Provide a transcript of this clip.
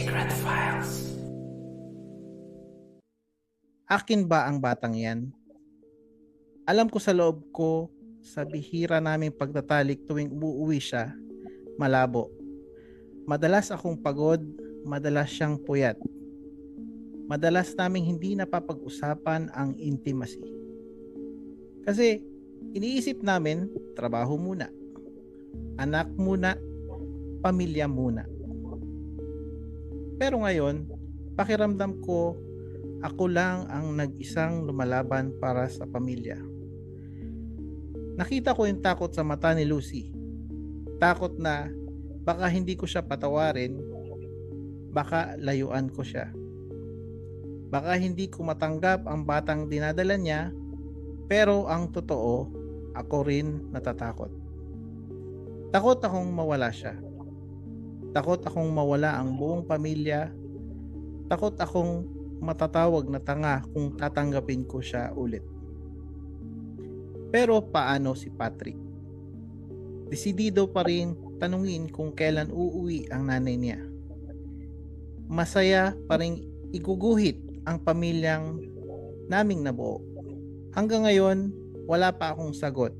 Secret Files. Akin ba ang batang yan? Alam ko sa loob ko, sa bihira naming pagtatalik tuwing umuwi siya, malabo. Madalas akong pagod, madalas siyang puyat. Madalas naming hindi napapag-usapan ang intimacy. Kasi iniisip namin, trabaho muna, anak muna, pamilya muna. Pero ngayon, pakiramdam ko, ako lang ang nag-isang lumalaban para sa pamilya. Nakita ko yung takot sa mata ni Lucy. Takot na baka hindi ko siya patawarin, baka layuan ko siya. Baka hindi ko matanggap ang batang dinadala niya, pero ang totoo, ako rin natatakot. Takot akong mawala siya. Takot akong mawala ang buong pamilya. Takot akong matatawag na tanga kung tatanggapin ko siya ulit. Pero paano si Patrick? Desidido pa rin tanungin kung kailan uuwi ang nanay niya. Masaya pa rin iguguhit ang pamilyang naming nabuo. Hanggang ngayon, wala pa akong sagot